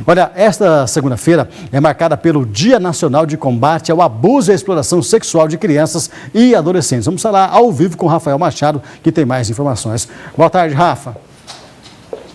Olha, esta segunda-feira é marcada pelo Dia Nacional de Combate ao Abuso e à Exploração Sexual de Crianças e Adolescentes. Vamos falar ao vivo com Rafael Machado, que tem mais informações. Boa tarde, Rafa.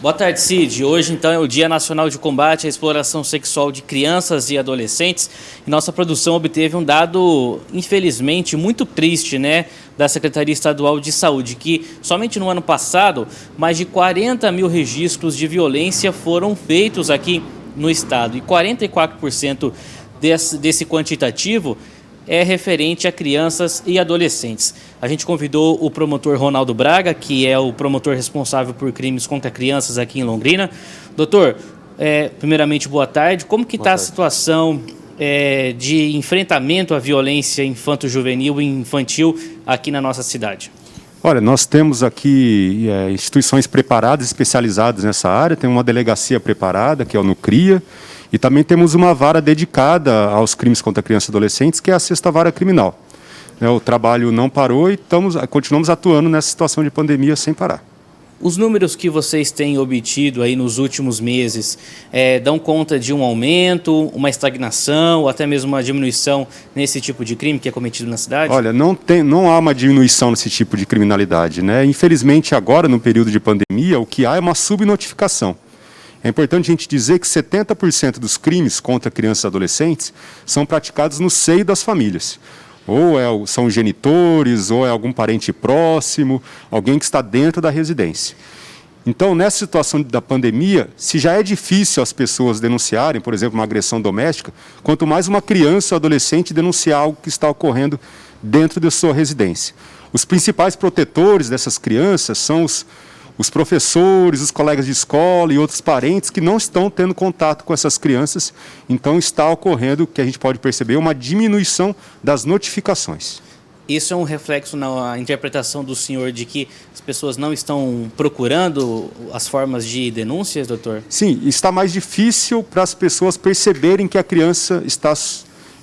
Boa tarde, Cid. Hoje, então, é o Dia Nacional de Combate à Exploração Sexual de Crianças e Adolescentes. E nossa produção obteve um dado, infelizmente, muito triste, né, da Secretaria Estadual de Saúde, que somente no ano passado, mais de 40 mil registros de violência foram feitos aqui no estado. E 44% desse quantitativo é referente a crianças e adolescentes. A gente convidou o promotor Ronaldo Braga, que é o promotor responsável por crimes contra crianças aqui em Londrina. Doutor, primeiramente, boa tarde. Como que está a situação de enfrentamento à violência infanto-juvenil e infantil aqui na nossa cidade? Olha, nós temos aqui instituições preparadas, especializadas nessa área. Tem uma delegacia preparada, que é o NUCRIA, e também temos uma vara dedicada aos crimes contra crianças e adolescentes, que é a 6ª Vara Criminal. O trabalho não parou e continuamos atuando nessa situação de pandemia sem parar. Os números que vocês têm obtido aí nos últimos meses dão conta de um aumento, uma estagnação ou até mesmo uma diminuição nesse tipo de crime que é cometido na cidade? Olha, não há uma diminuição nesse tipo de criminalidade, né? Infelizmente, agora, no período de pandemia, o que há é uma subnotificação. É importante a gente dizer que 70% dos crimes contra crianças e adolescentes são praticados no seio das famílias. Ou são genitores, ou é algum parente próximo, alguém que está dentro da residência. Então, nessa situação da pandemia, se já é difícil as pessoas denunciarem, por exemplo, uma agressão doméstica, quanto mais uma criança ou adolescente denunciar algo que está ocorrendo dentro da sua residência. Os principais protetores dessas crianças são os professores, os colegas de escola e outros parentes que não estão tendo contato com essas crianças. Então está ocorrendo, que a gente pode perceber, uma diminuição das notificações. Isso é um reflexo na interpretação do senhor de que as pessoas não estão procurando as formas de denúncias, doutor? Sim, está mais difícil para as pessoas perceberem que a criança está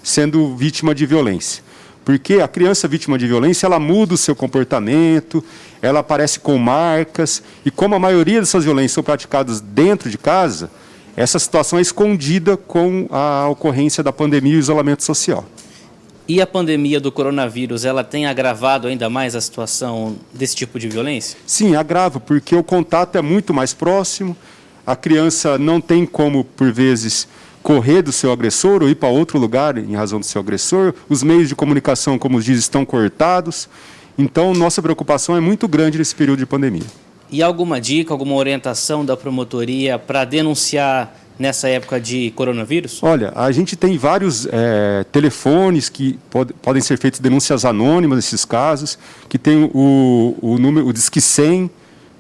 sendo vítima de violência. Porque a criança vítima de violência, ela muda o seu comportamento, ela aparece com marcas, e como a maioria dessas violências são praticadas dentro de casa, essa situação é escondida com a ocorrência da pandemia e o isolamento social. E a pandemia do coronavírus, ela tem agravado ainda mais a situação desse tipo de violência? Sim, agrava, porque o contato é muito mais próximo, a criança não tem como, por vezes, correr do seu agressor ou ir para outro lugar em razão do seu agressor, os meios de comunicação, como diz, estão cortados, então nossa preocupação é muito grande nesse período de pandemia. E alguma dica, alguma orientação da promotoria para denunciar nessa época de coronavírus? Olha, a gente tem vários telefones que podem ser feitas denúncias anônimas nesses casos, que tem o Disque 100,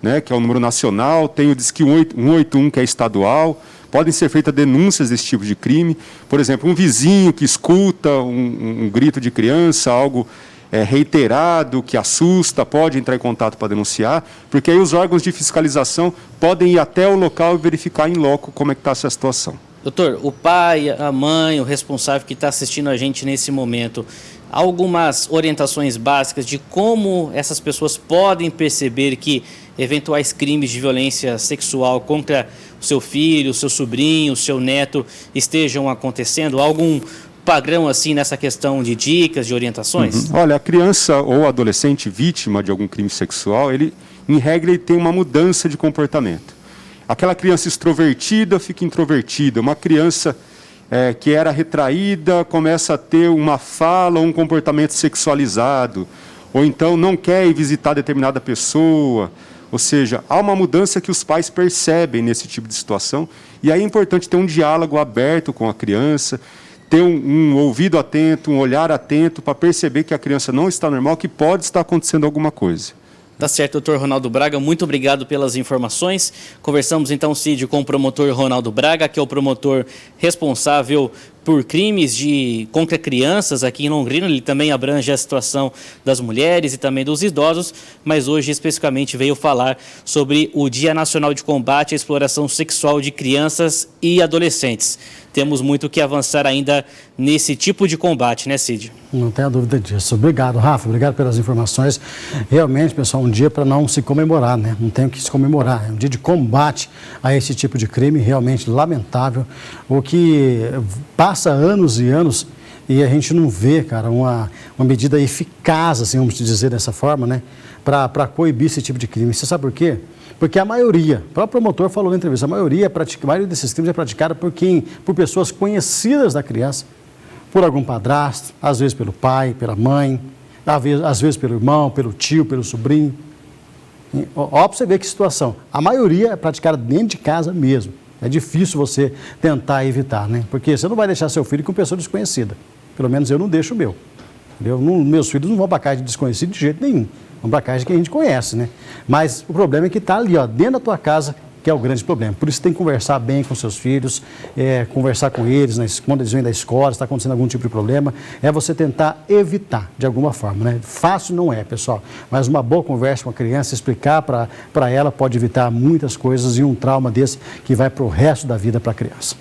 né, que é o número nacional, tem o Disque 181, que é estadual. Podem ser feitas denúncias desse tipo de crime. Por exemplo, um vizinho que escuta um grito de criança, algo reiterado, que assusta, pode entrar em contato para denunciar, porque aí os órgãos de fiscalização podem ir até o local e verificar em loco como é que está essa situação. Doutor, o pai, a mãe, o responsável que está assistindo a gente nesse momento, algumas orientações básicas de como essas pessoas podem perceber que eventuais crimes de violência sexual contra o seu filho, o seu sobrinho, o seu neto estejam acontecendo? Algum padrão assim nessa questão de dicas, de orientações? Olha, a criança ou adolescente vítima de algum crime sexual, em regra, ele tem uma mudança de comportamento. Aquela criança extrovertida fica introvertida, uma criança que era retraída começa a ter uma fala ou um comportamento sexualizado, ou então não quer ir visitar determinada pessoa. Ou seja, há uma mudança que os pais percebem nesse tipo de situação, e aí é importante ter um diálogo aberto com a criança, ter um ouvido atento, um olhar atento para perceber que a criança não está normal, que pode estar acontecendo alguma coisa. Tá certo, doutor Ronaldo Braga, muito obrigado pelas informações. Conversamos então, Cid, com o promotor Ronaldo Braga, que é o promotor responsável por crimes contra crianças aqui em Londrina. Ele também abrange a situação das mulheres e também dos idosos, mas hoje especificamente veio falar sobre o Dia Nacional de Combate à Exploração Sexual de Crianças e Adolescentes. Temos muito que avançar ainda nesse tipo de combate, né, Cid? Não tenha dúvida disso. Obrigado, Rafa. Obrigado pelas informações. Realmente, pessoal, um dia para não se comemorar, né? Não tem o que se comemorar. É um dia de combate a esse tipo de crime, realmente lamentável. O que passa anos e anos e a gente não vê, cara, uma medida eficaz, assim, vamos dizer dessa forma, né? Para coibir esse tipo de crime. Você sabe por quê? Porque a maioria, o próprio promotor falou na entrevista, a maioria desses crimes é praticada por pessoas conhecidas da criança, por algum padrasto, às vezes pelo pai, pela mãe, às vezes pelo irmão, pelo tio, pelo sobrinho. Ó, para você ver que situação. A maioria é praticada dentro de casa mesmo. É difícil você tentar evitar, né? Porque você não vai deixar seu filho com pessoa desconhecida. Pelo menos eu não deixo o meu. Entendeu? Meus filhos não vão para casa de desconhecido de jeito nenhum. Vão para casa que a gente conhece, né? Mas o problema é que está ali, ó, dentro da tua casa, que é o grande problema. Por isso tem que conversar bem com seus filhos, conversar com eles, quando eles vêm da escola, se está acontecendo algum tipo de problema, é você tentar evitar de alguma forma, né? Fácil não é, pessoal, mas uma boa conversa com a criança, explicar para ela pode evitar muitas coisas e um trauma desse que vai para o resto da vida para a criança.